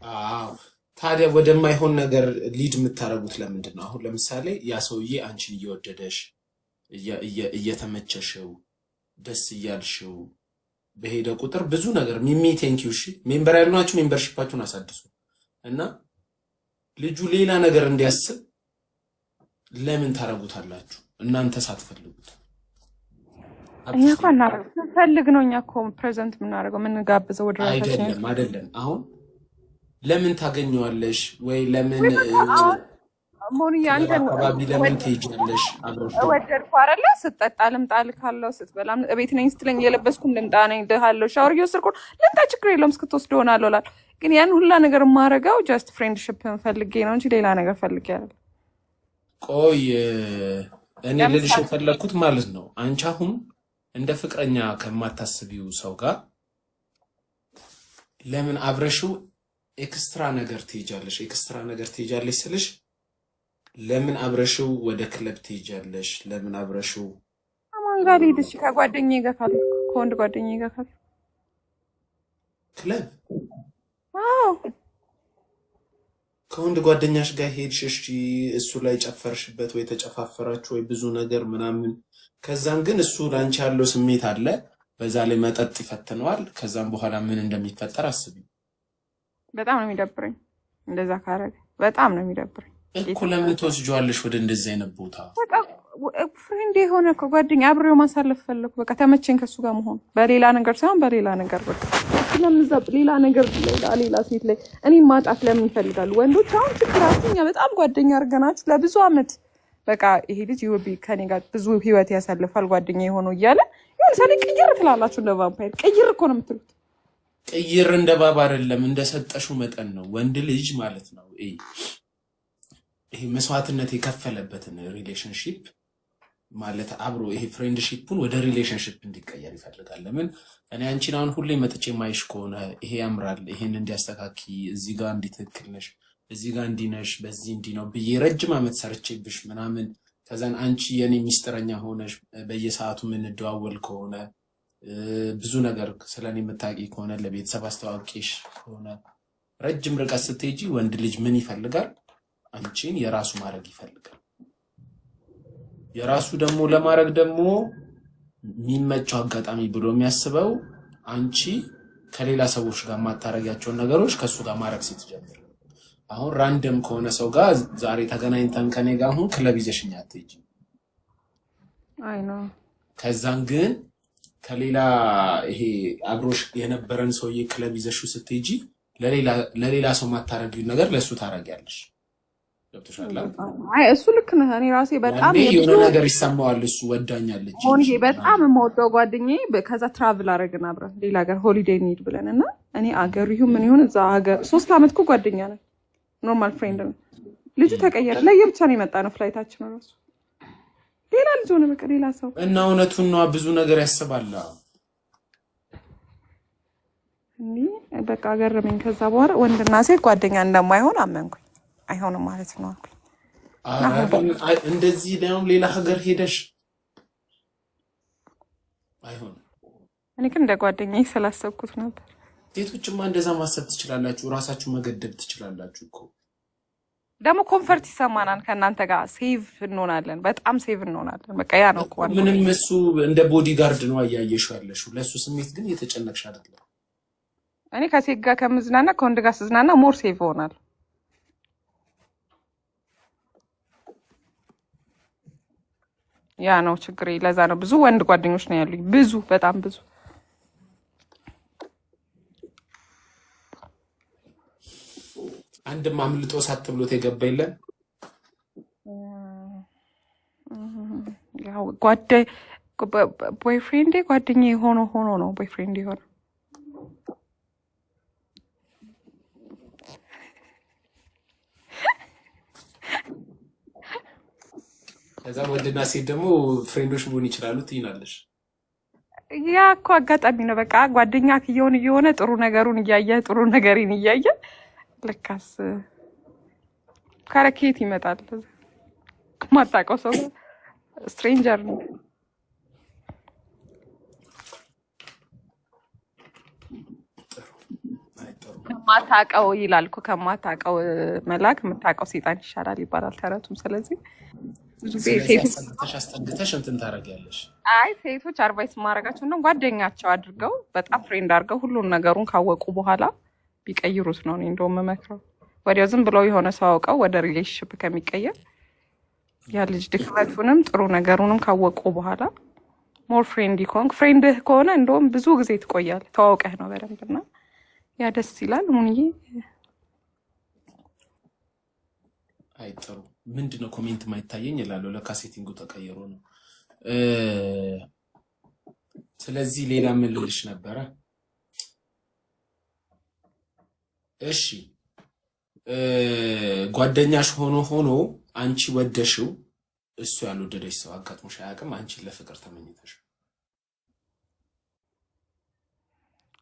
አዎ ታዲያ ወደማይሆን ነገር ሊድ የምታረጉት ለምንድን ነው? አሁን ለምሳሌ ያ ሰውዬ አንቺን እየወደደሽ እየተመቸሽው ደስ እያልሽው በሄደ ቁጥር ብዙ ነገር ሚሚ ቴንኪው እሺ ሜምበር ያልናችሁ ሜምበርሺፓችሁን አሳድሱ እና ልጁ ሌላ ነገር እንዲያስብ ለምን ታረጉታላችሁ እናንተ ሳትፈልጉት? እኛ እኮ እናረጋለን ፈልግ ነው። እኛ እኮ ፕሬዘንት የምናደርገው የምንጋብዘው ወደ ራሳችን አይደለም። አሁን ለምን ታገኘዋለሽ ወይ ለምን ሞኒያ አንተን አካባቢ ለምን ትሄጃለሽ? አብረሽ ወደድኩ አይደለ? ስትጠጣ ልምጣል ካለው ስትበላም እቤት ነኝ ስትለኝ የለበስኩም ልምጣ ነኝ ደሃለው ሻወር እየወሰድኩ ልምጣ ችግር የለውም እስክትወስድ ሆናለሁ እላለሁ። ግን ያን ሁላ ነገር የማደርገው ጀስት ፍሬንድሺፕን ፈልጌ ነው እንጂ ሌላ ነገር ፈልጌ አይደለም። ቆይ እኔ ልልሽ የፈለኩት ማለት ነው አንቺ አሁን እንደ ፍቅረኛ ከማታስቢው ሰው ጋር ለምን አብረሽው ኤክስትራ ነገር ትሄጃለሽ? ኤክስትራ ነገር ትሄጃለሽ ስልሽ ለምን አብረሽው ወደ ክለብ ትሄጃለሽ? ለምን አብረሽው አማን ጋር ሄድሽ? ከጓደኛዬ ጋር ካለ ከወንድ ጓደኛዬ ጋር ካለ ክለብ? አዎ ከወንድ ጓደኛሽ ጋር ሄድሽ፣ እሺ እሱ ላይ ጨፈርሽበት ወይ ተጨፋፈራችሁ ወይ ብዙ ነገር ምናምን። ከዛም ግን እሱ ላንቺ ያለው ስሜት አለ፣ በዛ ላይ መጠጥ ይፈትነዋል። ከዛም በኋላ ምን እንደሚፈጠር አስቢ። በጣም ነው የሚደብረኝ እንደዛ ካረገ፣ በጣም ነው የሚደብረኝ እኮ። ለምን ትወስጂዋለሽ ወደ እንደዚህ አይነት ቦታ? በቃ ፍሬንድ የሆነ ጓደኛ አብሬው ማሳለፍ ፈለኩ። በቃ ተመቸኝ ከሱ ጋር መሆን፣ በሌላ ነገር ሳይሆን በሌላ ነገር። በቃ ስለምንዛብ ሌላ ነገር ሌላ ሴት ላይ እኔን ማጣት ለምን ይፈልጋሉ ወንዶች? አሁን ችግራችን እኛ በጣም ጓደኛ አድርገናችሁ ለብዙ አመት በቃ ይሄ ልጅ ይወቢ ከኔ ጋር ብዙ ህይወት ያሳልፋል ጓደኛ የሆነው እያለ ይሁን ሰሪ ቅይር ትላላችሁ። እንደ ቫምፓየር ቅይር እኮ ነው የምትሉት። ቅይር እንደ ባባ አይደለም እንደሰጠሽው መጠን ነው። ወንድ ልጅ ማለት ነው ይሄ መስዋዕትነት የከፈለበትን ሪሌሽንሺፕ ማለት አብሮ ይሄ ፍሬንድሺፑን ወደ ሪሌሽንሺፕ እንዲቀየር ይፈልጋል። ለምን እኔ አንቺን አሁን ሁሌ መጥቼ ማይሽ ከሆነ ይሄ ያምራል፣ ይሄን እንዲያስተካኪ፣ እዚህ ጋር እንዲትክክል ነሽ፣ እዚህ ጋር እንዲነሽ፣ በዚህ እንዲ ነው ብዬ ረጅም አመት ሰርቼብሽ ምናምን ከዛን አንቺ የኔ ሚስጥረኛ ሆነሽ በየሰዓቱ የምንደዋወል ከሆነ ብዙ ነገር ስለኔ የምታውቂ ከሆነ ለቤተሰብ አስተዋውቂሽ ከሆነ ረጅም ርቀት ስትሄጂ ወንድ ልጅ ምን ይፈልጋል? አንቺን የራሱ ማድረግ ይፈልጋል። የራሱ ደግሞ ለማድረግ ደግሞ የሚመቸው አጋጣሚ ብሎ የሚያስበው አንቺ ከሌላ ሰዎች ጋር ማታረጋቸውን ነገሮች ከሱ ጋር ማድረግ ስትጀምር። አሁን ራንደም ከሆነ ሰው ጋር ዛሬ ተገናኝተን ከኔ ጋር አሁን ክለብ ይዘሽኛ አትሄጂ። አይ ነው ከዛን ግን ከሌላ ይሄ አብሮሽ የነበረን ሰውዬ ክለብ ይዘሽው ስትሄጂ ለሌላ ሰው ማታረጊው ነገር ለሱ ታረጊያለሽ። ገብቶሻል? አይ እሱ ልክ ነህ። እኔ ራሴ በጣም የሆነ ነገር ይሰማዋል። እሱ ወዳኛለች ሆንዬ በጣም የምወደው ጓደኛዬ ከዛ ትራቭል አደረግን አብረን ሌላ ሀገር ሆሊዴይ እንሂድ ብለን እና እኔ አገሩ ይሁን ምን ይሁን እዛ ሀገር 3 አመት እኮ ጓደኛ ነን። ኖርማል ፍሬንድ ነው። ልጁ ተቀየረ። ለየብቻ ነው የመጣ ነው ፍላይታችን ራሱ ሌላ ልጅ ሆነ። በቃ ሌላ ሰው እና እውነቱን ነው። ብዙ ነገር ያስባል። እንዴ በቃ ገረመኝ። ከዛ በኋላ ወንድና ሴት ጓደኛ እንደማይሆን አመንኩኝ። አይሆንም ማለት ነው አልኩኝ። እንደዚህ ነው ሌላ ሀገር ሄደሽ አይሆንም። እኔ ግን እንደ ጓደኛዬ ስላሰብኩት ነበር። ሴቶችማ እንደዛ ማሰብ ትችላላችሁ፣ ራሳችሁ መገደብ ትችላላችሁ እኮ። ደግሞ ኮንፈርት ይሰማናል ከእናንተ ጋር ሴቭ እንሆናለን፣ በጣም ሴቭ እንሆናለን። በቃ ያ ነው እኮ ምንም እሱ እንደ ቦዲጋርድ ነው አያየሽው ያለሽው። ለሱ ስሜት ግን እየተጨነቅሽ አይደለም። እኔ ከሴት ጋር ከምዝናና ከወንድ ጋር ስዝናና ሞር ሴቭ ሆናል። ያ ነው ችግሬ። ለዛ ነው ብዙ ወንድ ጓደኞች ነው ያሉኝ፣ ብዙ በጣም ብዙ። አንድም አምልጦ ሳት ብሎት የገባ የለም። ያው ቦይፍሬንድ ጓደኛዬ ሆኖ ነው ቦይፍሬንድ የሆነ። ከዛ ወንድና ሴት ደግሞ ፍሬንዶች መሆን ይችላሉ ትይናለሽ። ያ እኮ አጋጣሚ ነው። በቃ ጓደኛ እየሆነ ጥሩ ነገሩን እያየ ጥሩ ነገሬን እያየ ለካስ ካረኬት ይመጣል። ማታውቀው ሰው ስትሬንጀር ነው። ጥሩ ከማታውቀው ይላል እኮ ከማታውቀው መልአክ የምታውቀው ሰይጣን ይሻላል ይባላል ተረቱም። ስለዚህ ብዙ ጊዜ ስለዚህ ሴቶች አስጠግተሽ እንትን ታደርጊያለሽ። ሴቶች አድቫይስ ማድረጋቸው ነው ጓደኛቸው አድርገው በጣም ፍሬንድ አድርገው ሁሉን ነገሩን ካወቁ በኋላ ቢቀይሩት ነው እኔ እንደውም የምመክረው። ወዲያው ዝም ብለው የሆነ ሰው አውቀው ወደ ሪሌሽንሽፕ ከሚቀየር ያ ልጅ ድክመቱንም ጥሩ ነገሩንም ካወቁ በኋላ ሞር ፍሬንድ ከሆንክ ፍሬንድህ ከሆነ እንደውም ብዙ ጊዜ ትቆያል ተዋውቀህ ነው በደንብና ያ ደስ ይላል። ሙኒዬ አይ ጥሩ። ምንድነው ኮሜንት ማይታየኝ ይላሉ። ለካ ሴቲንጉ ተቀይሮ ነው። ስለዚህ ሌላ ምን ልልሽ ነበረ? እሺ ጓደኛሽ ሆኖ አንቺ ወደሽው እሱ ያልወደደሽ ሰው አጋጥሞሽ አያውቅም? አንቺን ለፍቅር ተመኝተሽ?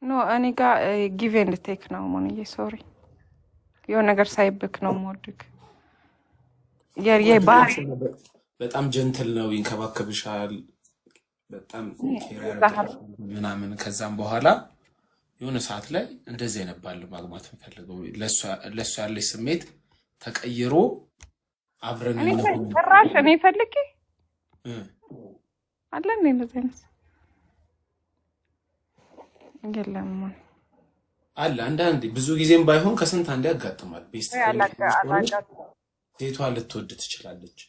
ኖ እኔ ጋር ጊቭ ኤንድ ቴክ ነው ሙኒዬ። ሶሪ የሆነ ነገር ሳይብክ ነው የምወድቅ። ባህሪ በጣም ጀንትል ነው፣ ይንከባከብሻል፣ በጣም ምናምን። ከዛም በኋላ የሆነ ሰዓት ላይ እንደዚህ አይነት ባል ማግባት እንፈልገው ለእሱ ያለሽ ስሜት ተቀይሮ አብረን ጭራሽ እኔ ፈልጌ አለ እንዴ እንደዚህ አይነት የለም አለ። አንዳንዴ ብዙ ጊዜም ባይሆን ከስንት አንዴ ያጋጥማል። ቤስት ሴቷ ልትወድ ትችላለች።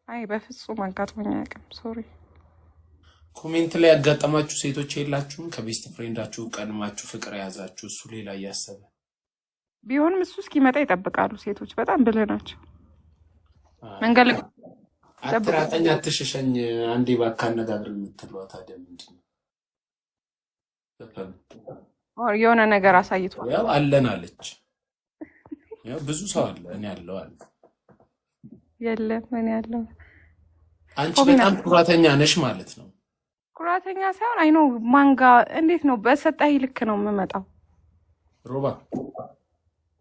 አይ በፍጹም አጋጥሞኝ አያውቅም። ሶሪ ኮሜንት ላይ ያጋጠማችሁ ሴቶች የላችሁም? ከቤስት ፍሬንዳችሁ ቀድማችሁ ፍቅር የያዛችሁ እሱ ሌላ እያሰበ ቢሆንም እሱ እስኪመጣ ይጠብቃሉ። ሴቶች በጣም ብልህ ናቸው። መንገድ አትራቀኝ አትሽሸኝ አንዴ እባክህ አነጋግር የምትለዋ ታዲያ ምንድን ነው? የሆነ ነገር አሳይቷል። ያው አለን አለች። ያው ብዙ ሰው አለ። እኔ ያለው አለ የለም እኔ ያለው። አንቺ በጣም ኩራተኛ ነሽ ማለት ነው። ኩራተኛ ሳይሆን አይ ነው ማንጋ እንዴት ነው በሰጠህ ልክ ነው የምመጣው። ሮባ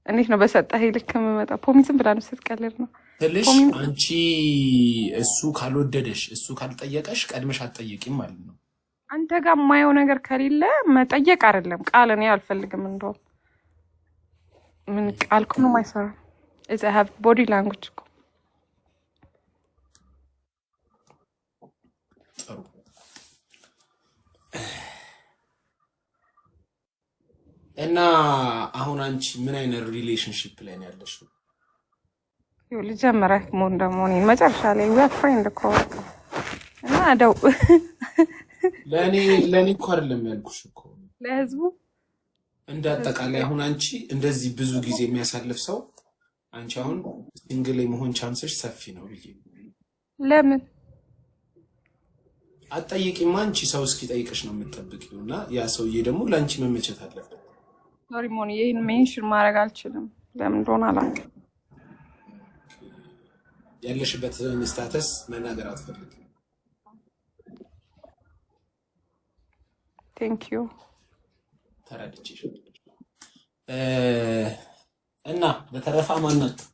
እንዴት ነው በሰጠህ ልክ የምመጣው? ፖሚዝም ብላ ነው ስትቀልድ ነው ትልሽ። አንቺ እሱ ካልወደደሽ እሱ ካልጠየቀሽ ቀድመሽ አትጠይቂም ማለት ነው። አንተ ጋር የማየው ነገር ከሌለ መጠየቅ አይደለም ቃል እኔ አልፈልግም። እንደውም ምን ቃል እኮ ነው የማይሰራ እዛ ሀብ ቦዲ ላንጉጅ እኮ ጥሩ። እና አሁን አንቺ ምን አይነት ሪሌሽንሺፕ ላይ ነው ያለሽው? ይኸው ልጀምረህ ሞን ደግሞ እኔ መጨረሻ ላይ ዊ አር ፍሬንድ እኮ እና ደው ለእኔ እኮ አይደለም ያልኩሽ እኮ ለህዝቡ እንደ አጠቃላይ። አሁን አንቺ እንደዚህ ብዙ ጊዜ የሚያሳልፍ ሰው አንቺ አሁን ሲንግል የመሆን ቻንስሽ ሰፊ ነው ብዬ ለምን አትጠይቂም? አንቺ ሰው እስኪጠይቅሽ ነው የምትጠብቂው፣ እና ያ ሰውዬ ደግሞ ለአንቺ መመቸት አለበት። ሶሪ ሞኒ ይህን ሜንሽን ማድረግ አልችልም። ለምን እንደሆነ አላውቅም። ያለሽበትን ስታተስ መናገር አትፈልግም? ቴንክ ዩ ተረድቼሽ። እና በተረፈ ማን ናችሁ?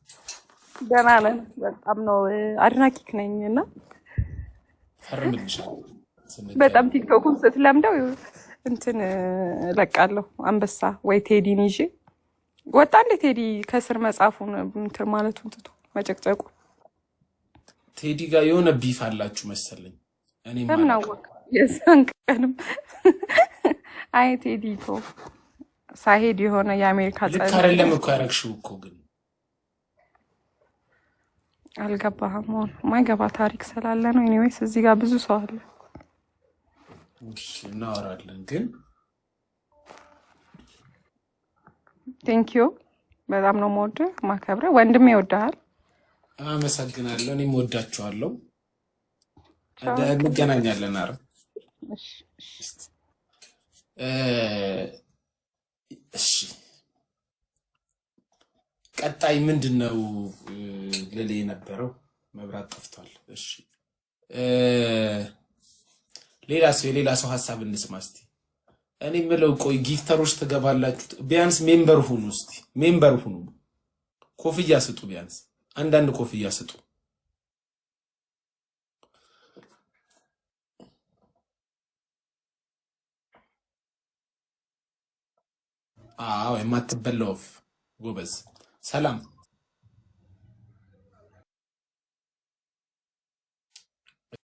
ደህና ነን። በጣም ነው አድናቂክ ነኝ እና ፈርምልሻለሁ። በጣም ቲክቶኩን ስትለምደው እንትን ለቃለሁ አንበሳ ወይ ቴዲን ይዤ ወጣ። እንደ ቴዲ ከስር መጽሐፉን እንትን ማለቱን ትቶ መጨቅጨቁ። ቴዲ ጋር የሆነ ቢፍ አላችሁ መሰለኝ። እኔ በምን አወቅ? የዛን ቀንም አይ ቴዲ እኮ ሳሄድ የሆነ የአሜሪካ ልክ አይደለም እኮ ያረግሽው እኮ ግን አልገባህም። ሆን ማይገባ ታሪክ ስላለ ነው። ኤኒዌይስ እዚህ ጋር ብዙ ሰው አለ። እናወራለን ግን ቴንክ ዩ በጣም ነው የምወድህ ማከብረህ። ወንድሜ ይወድሃል። አመሰግናለሁ። እኔም ወዳችኋለሁ። እንገናኛለን። አረ እሺ ቀጣይ ምንድን ነው ልል የነበረው? መብራት ጠፍቷል። እሺ የሌላ ሰው ሀሳብ እንስማ እስቲ። እኔ የምለው ቆይ ጊፍተሮች ትገባላችሁ፣ ቢያንስ ሜምበር ሁኑ። እስቲ ሜምበር ሁኑ፣ ኮፍያ ስጡ፣ ቢያንስ አንዳንድ ኮፍያ ስጡ። አዎ የማትበላ ወፍ ጎበዝ። ሰላም